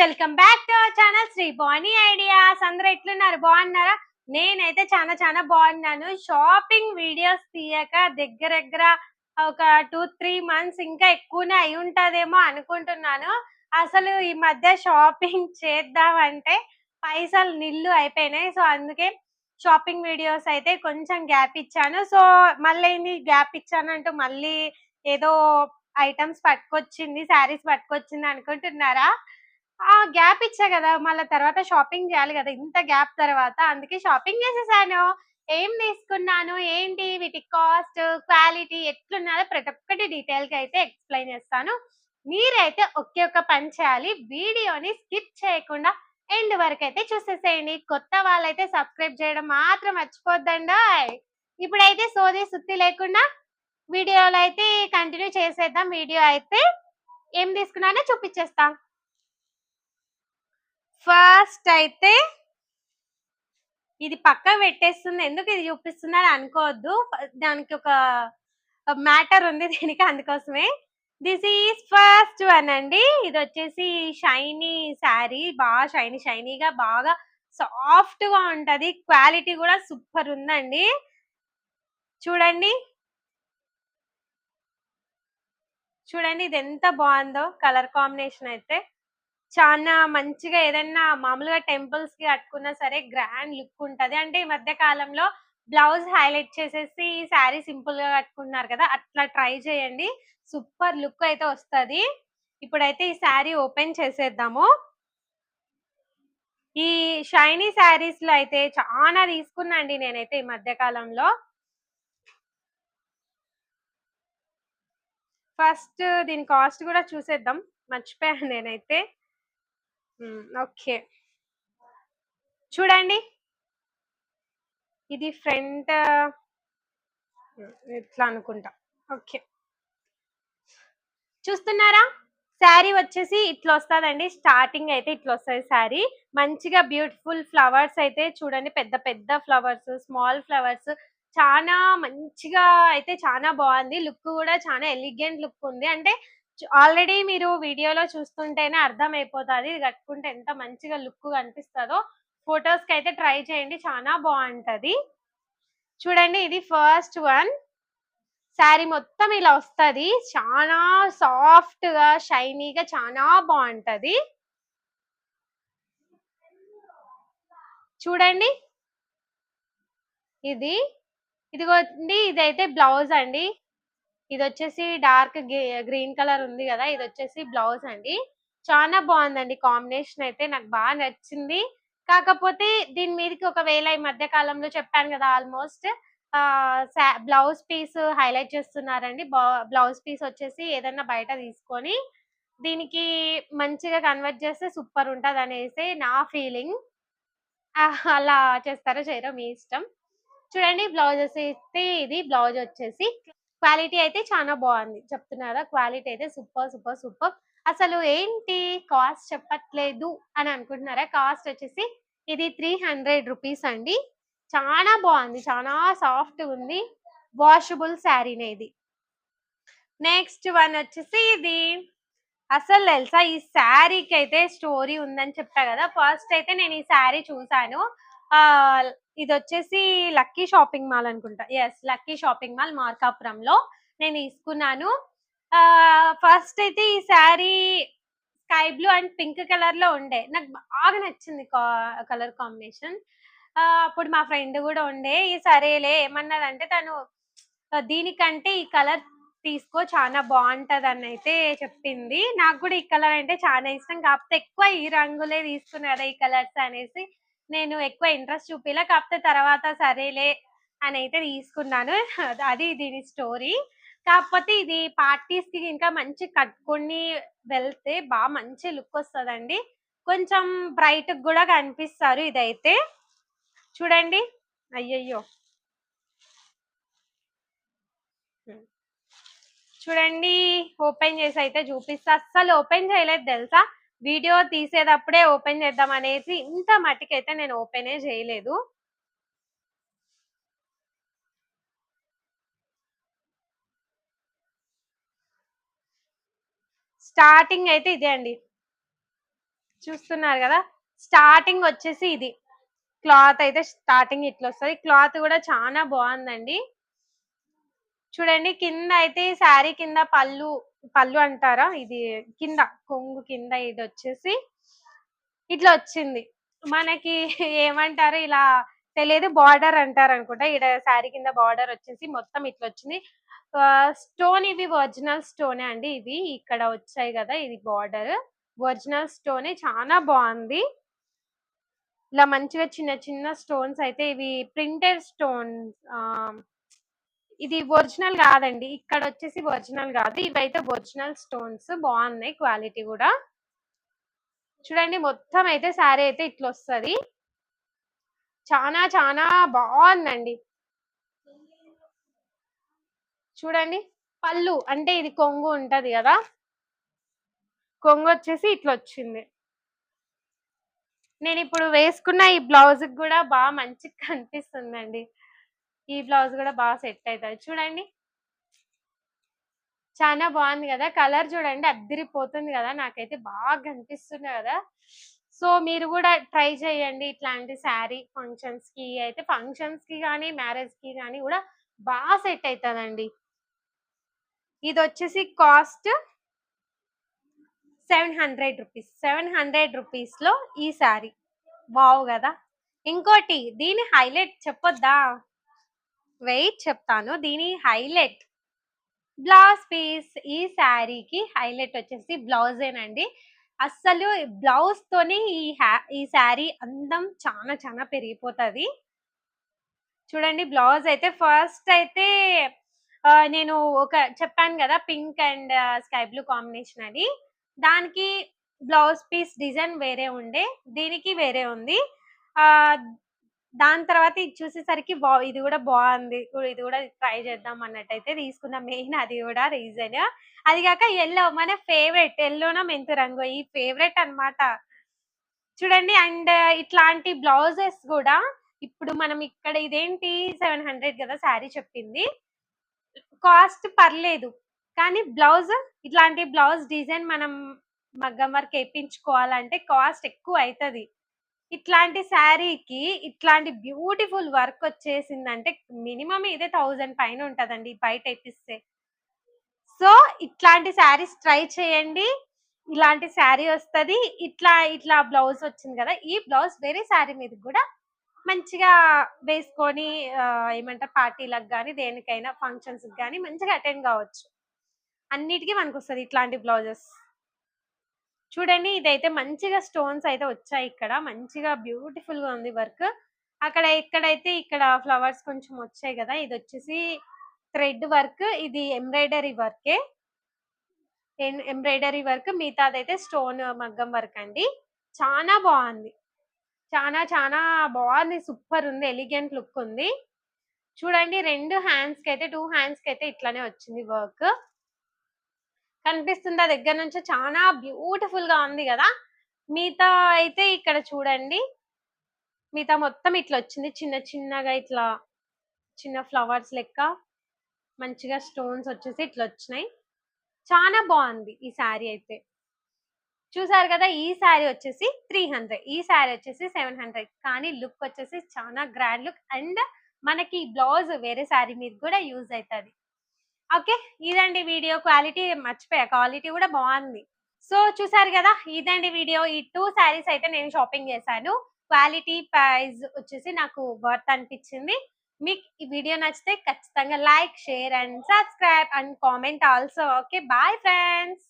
Welcome back to our channel Sri Bani ideas. అందరూ ఎట్లున్నారు? బాగున్నారా? నేనైతే చాలా చాలా బాగున్నాను. షాపింగ్ వీడియోస్ తీయక దగ్గర దగ్గర ఒక 2-3 మంత్స్ ఇంకా ఎక్కువనే అయి ఉంటదేమో అనుకుంటున్నాను. అసలు ఈ మధ్య షాపింగ్ చేద్దామంటే పైసలు నిల్లు అయిపోయినాయి. సో అందుకే షాపింగ్ వీడియోస్ అయితే కొంచెం గ్యాప్ ఇచ్చాను. సో మళ్ళీ గ్యాప్ ఇచ్చానంటూ మళ్ళీ ఏదో ఐటమ్స్ పట్టుకొచ్చింది, శారీస్ పట్టుకొచ్చింది అనుకుంటున్నారా? గ్యాప్ ఇచ్చా గదా! మళ్ళా తర్వాత షాపింగ్ జేయాలి గదా! ఇంత గ్యాప్ తర్వాత. అందుకే షాపింగ్ జేసేసాను. ఏం తీసుకున్నాను, ఏంటి, వీటి కాస్ట్, క్వాలిటీ ఎట్లున్నదో ప్రతి ఒక్కటి డీటెయిల్‌గా అయితే ఎక్స్‌ప్లెయిన్ చేస్తాను. మీరైతే ఒకే ఒక్క పని చేయాలి. వీడియోని స్కిప్ చేయకుండా ఎండ్ వరకైతే చూసేసేయండి. కొత్త వాళ్ళైతే సబ్స్క్రైబ్ చేయడం మాత్రం మర్చిపోద్దండోయ్! ఇప్పుడైతే సోది సుత్తి లేకుండా వీడియోలో అయితే కంటిన్యూ చేసేద్దాం. వీడియో అయితే ఏం తీసుకున్నానో చూపిచ్చేస్తా. ఫస్ట్ అయితే ఇది పక్కకు పెట్టేస్తుంది. ఎందుకు ఇది చూపిస్తుందని అనుకోవద్దు. దానికి ఒక మ్యాటర్ ఉంది దీనికి, అందుకోసమే. దిస్ ఈజ్ ఫస్ట్ వన్ అండి. ఇదొచ్చేసి షైనీ శారీ. బాగా షైనీగా బాగా సాఫ్ట్‌గా ఉంటది. క్వాలిటీ కూడా సూపర్ ఉందండి. చూడండి. చూడండి ఇదెంత బావుందో కలర్ కాంబినేషన్ అయితే. చానా మంచిగా ఏదన్నా మామూలుగా టెంపుల్స్‌కి కట్టుకున్నా సరే గ్రాండ్ లుక్ ఉంటది. అంటే ఈ మధ్య కాలంలో బ్లౌజ్ హైలైట్ చేసేసి శారీ సింపుల్‌గా కట్టుకుంటున్నారు కదా! అట్లా ట్రై చేయండి. సూపర్ లుక్ అయితే వస్తది. ఇప్పుడైతే ఈ శారీ ఓపెన్ చేసేద్దాము. ఈ షైనీ శారీస్‌లో అయితే చానా తీసుకున్నా అండి నేనైతే ఈ మధ్య కాలంలో. ఫస్ట్ దీని కాస్ట్ కూడా చూసేద్దాం. మర్చిపోయాను నేనైతే. ఓకే. చూడండి. ఇది ఫ్రంట్ ఇట్లా అనుకుంటా. ఓకే. చూస్తున్నారా? శారీ వచ్చేసి ఇట్లా వస్తదండి. స్టార్టింగ్ అయితే ఇట్లా వస్తది శారీ. మంచిగా బ్యూటిఫుల్ ఫ్లవర్స్ అయితే చూడండి. పెద్ద పెద్ద ఫ్లవర్స్, స్మాల్ ఫ్లవర్స్ చానా మంచిగా అయితే చానా బావుంది. లుక్ కూడా చానా ఎలిగెంట్ లుక్ ఉంది. అంటే ఆల్రెడీ మీరు వీడియోలో చూస్తుంటేనే అర్థమైపోతది. ఇది కట్టుకుంటే ఎంత మంచిగా లుక్ కనిపిస్తదో. ఫోటోస్‌కైతే ట్రై చేయండి. చానా బావుంటది. చూడండి ఇది ఫస్ట్ వన్. శారీ మొత్తం ఇలా వస్తది. చానా సాఫ్ట్‌గా, షైనీగా చానా బావుంటది. చూడండి. ఇది. ఇదిగోండి ఇదైతే బ్లౌజ్ అండి. ఇదొచ్చేసి డార్క్ గ్రీన్ కలర్ ఉంది గదా! ఇదొచ్చేసి బ్లౌజ్ అండి. చానా బావుందండి కాంబినేషన్ అయితే నాకు నచ్చింది. కాకపోతే దీని మీదకి ఒకవేళ ఈ మధ్య కాలంలో చెప్పాను గదా! ఆల్‌మోస్ట్ బ్లౌజ్ పీస్ హైలైట్ చేస్తున్నారండి. బ్లౌజ్ పీస్ వచ్చేసి ఏదన్నా బయట తీసుకొని దీనికి మంచిగా కన్వర్ట్ చేస్తే సూపర్ ఉంటదనేసి నా ఫీలింగ్. అలా చేస్తారో చేయరో మీ ఇష్టం. చూడండి బ్లౌజెస్ అయితే ఇది బ్లౌజ్ వచ్చేసి క్వాలిటీ అయితే చాలా బాగుంది. చెప్తున్నారా? క్వాలిటీ అయితే సూపర్. అసలు ఏంటి కాస్ట్ చెప్పట్లేదు అని అనుకుంటున్నారా? కాస్ట్ వచ్చేసి ఇది 300 రూపీస్ అండి. చానా బాగుంది. చానా సాఫ్ట్ ఉంది. వాషబుల్ శారీనే ఇది. నెక్స్ట్ వన్ వచ్చేసి ఇది. అసలు తెలుసా ఈ శారీకైతే స్టోరీ ఉందని చెప్పా కదా! ఫస్ట్ అయితే నేను ఈ శారీ చూసాను. ఆహ్, ఇదొచ్చేసి లక్కీ షాపింగ్ మాల్ అనుకుంటా. యెస్. లక్కీ షాపింగ్ మాల్ మార్కాపురంలో నేను తీసుకున్నాను. ఫస్ట్ అయితే ఈ sari sky blue and pink కలర్‌లో ఉండే. నాకు బాగా నచ్చింది కలర్ కాంబినేషన్. అప్పుడు మా ఫ్రెండ్ గూడా ఉండే. సరేలే ఏమన్నదంటే తను దీనికంటే ఈ కలర్ తీసుకో చానా బావుంటదనైతే చెప్పింది. నాకు గూడా ఈ కలర్ అంటే చానా ఇష్టం. కాకపోతే ఎక్కువ ఈ రంగులే తీసుకున్నా గదా! ఈ కలర్స్ అనేసి నేను ఎక్కువ ఇంట్రెస్ట్ చూపియలే. కాకపోతే తర్వాత సరేలే అనైతే తీసుకున్నాను. అది దీని స్టోరీ. కాకపోతే ఇది పార్టీస్‌కి ఇంకా మంచి కట్టుకొని వెళ్తే మంచి లుక్ వస్తదండి. కొంచెం బ్రైట్‌గా గూడా కనిపిస్తారు ఇదైతే. చూడండి. అయ్యయ్యో! హ్మ్. చూడండి ఓపెన్ చేసి అయితే చూపిస్తా. అస్సలు ఓపెన్ చేయలేదు తెలుసా? వీడియో తీసేటప్పుడే ఓపెన్ చేద్దాం అనేసి ఇంత మట్టికైతే నేను ఓపెనే చేయలేదు. స్టార్టింగ్ అయితే ఇదే అండి. చూస్తున్నారు కదా, స్టార్టింగ్ వచ్చేసి ఇది క్లాత్ అయితే స్టార్టింగ్ ఇట్లా వస్తుంది. క్లాత్ కూడా చాలా బాగుందండి. చూడండి కింద అయితే శారీ కింద పళ్ళు, పళ్ళు అంటారా, ఇది కింద కొంగు కింద ఇది వచ్చేసి ఇట్లా వచ్చింది. మనకి ఏమంటారు ఇలా తెలియదు, బార్డర్ అంటారు అనుకుంటా. ఇక్కడ శారీ కింద బార్డర్ వచ్చేసి మొత్తం ఇట్లా వచ్చింది. స్టోన్ ఇవి ఒరిజినల్ స్టోనే అండి. ఇవి ఇక్కడ వచ్చాయి కదా, ఇది బార్డర్ ఒరిజినల్ స్టోనే, చాలా బాగుంది. ఇలా మంచిగా చిన్న చిన్న స్టోన్స్ అయితే ఇవి ప్రింటెడ్ స్టోన్స్. ఇది ఒరిజినల్ కాదండి, ఇక్కడ వచ్చేసి ఒరిజినల్ కాదు, ఇవైతే ఒరిజినల్ స్టోన్స్. బాగున్నాయి క్వాలిటీ కూడా. చూడండి మొత్తం అయితే శారీ అయితే ఇట్లా వస్తుంది. చాలా చాలా బాగుందండి. చూడండి పళ్ళు అంటే ఇది కొంగు ఉంటది కదా, కొంగు వచ్చేసి ఇట్లా వచ్చింది. నేను ఇప్పుడు వేసుకున్న ఈ బ్లౌజ్ కూడా బాగా మంచిగా కనిపిస్తుందండి. ఈ బ్లౌజ్ కూడా బాగా సెట్ అవుతుంది. చూడండి చాలా బాగుంది కదా, కలర్ చూడండి అద్దిరిపోతుంది కదా, నాకైతే బాగా కనిపిస్తుంది కదా. సో మీరు కూడా ట్రై చేయండి ఇట్లాంటి శారీ ఫంక్షన్స్ కి అయితే, ఫంక్షన్స్ కి కానీ మ్యారేజ్ కి కానీ కూడా బాగా సెట్ అవుతుందండి. ఇది వచ్చేసి కాస్ట్ 700 రూపీస్. 700 రూపీస్ లో ఈ శారీ బావు కదా. ఇంకోటి దీని హైలైట్ చెప్పొద్దా, వెయిట్ చెప్తాను. దీని హైలైట్ బ్లౌజ్ పీస్. ఈ శారీకి హైలైట్ వచ్చేసి బ్లౌజేనండి. అస్సలు బ్లౌజ్ తోని ఈ శారీ అందం చాలా చాలా పెరిగిపోతుంది. చూడండి బ్లౌజ్ అయితే ఫస్ట్ అయితే నేను ఒక చెప్పాను కదా pink and sky blue combination అని, దానికి బ్లౌజ్ పీస్ డిజైన్ వేరే ఉండే, దీనికి వేరే ఉంది. ఆ దాని తర్వాత ఇది చూసేసరికి ఇది కూడా బాగుంది, ఇది కూడా ట్రై చేద్దాం అన్నట్టయితే తీసుకున్న మెయిన్ అది కూడా రీజన్. అది కాక ఎల్లో మన ఫేవరెట్, ఎల్లోనో మెంతు రంగు ఈ ఫేవరెట్ అన్నమాట. చూడండి అండ్ ఇట్లాంటి బ్లౌజెస్ కూడా ఇప్పుడు మనం ఇక్కడ ఇదేంటి 700 కదా శారీ చెప్పింది, కాస్ట్ పర్లేదు. కానీ బ్లౌజ్ ఇట్లాంటి బ్లౌజ్ డిజైన్ మనం మగ్గం వర్క్ వేయించుకోవాలంటే కాస్ట్ ఎక్కువ అవుతుంది. ఇట్లాంటి శారీకి ఇట్లాంటి బ్యూటిఫుల్ వర్క్ వచ్చేసిందంటే మినిమం ఇదే 1000 పైన ఉంటదండి బయట ఎప్పిస్తే. సో ఇట్లాంటి శారీస్ ట్రై చేయండి. ఇలాంటి శారీ వస్తుంది. ఇట్లా ఇట్లా బ్లౌజ్ వచ్చింది కదా, ఈ బ్లౌజ్ వేరే శారీ మీద కూడా మంచిగా వేసుకొని ఏమంటారు పార్టీలకు కానీ దేనికైనా ఫంక్షన్స్ కానీ మంచిగా అటెండ్ కావచ్చు. అన్నిటికీ మనకు వస్తుంది ఇట్లాంటి బ్లౌజెస్. చూడండి ఇదైతే మంచిగా స్టోన్స్ అయితే వచ్చాయి, ఇక్కడ మంచిగా బ్యూటిఫుల్ గా ఉంది వర్క్. అక్కడ ఎక్కడైతే ఇక్కడ ఫ్లవర్స్ కొంచెం వచ్చాయి కదా, ఇది వచ్చేసి థ్రెడ్ వర్క్, ఇది ఎంబ్రాయిడరీ వర్కే. ఎంబ్రాయిడరీ వర్క్, మిగతాదైతే స్టోన్ మగ్గం వర్క్ అండి. చాలా బాగుంది, చాలా చాలా బాగుంది, సూపర్ ఉంది, ఎలిగెంట్ లుక్ ఉంది. చూడండి రెండు హ్యాండ్స్ కి అయితే, 2 హ్యాండ్స్ కి అయితే ఇట్లానే వచ్చింది వర్క్. కనిపిస్తుందా దగ్గర నుంచి, చాలా బ్యూటిఫుల్ గా ఉంది కదా. మిగతా అయితే ఇక్కడ చూడండి, మిగతా మొత్తం ఇట్లా వచ్చింది, చిన్న చిన్నగా ఇట్లా చిన్న ఫ్లవర్స్ లెక్క మంచిగా స్టోన్స్ వచ్చేసి ఇట్లా వచ్చినాయి. చాలా బాగుంది ఈ శారీ అయితే. చూసారు కదా, ఈ శారీ వచ్చేసి 300, ఈ శారీ వచ్చేసి 700. కానీ లుక్ వచ్చేసి చాలా గ్రాండ్ లుక్ అండ్ మనకి బ్లౌజ్ వేరే శారీ మీద కూడా యూజ్ అవుతుంది. ఓకే ఇదండి వీడియో. క్వాలిటీ మర్చిపోయా, క్వాలిటీ కూడా బాగుంది. సో చూసారు కదా, ఇదండి వీడియో. ఈ 2 శారీస్ అయితే నేను షాపింగ్ చేశాను. క్వాలిటీ ప్రైస్ వచ్చేసి నాకు వర్త్ అనిపించింది. మీకు ఈ వీడియో నచ్చితే ఖచ్చితంగా like, share and subscribe and comment also. Okay bye friends.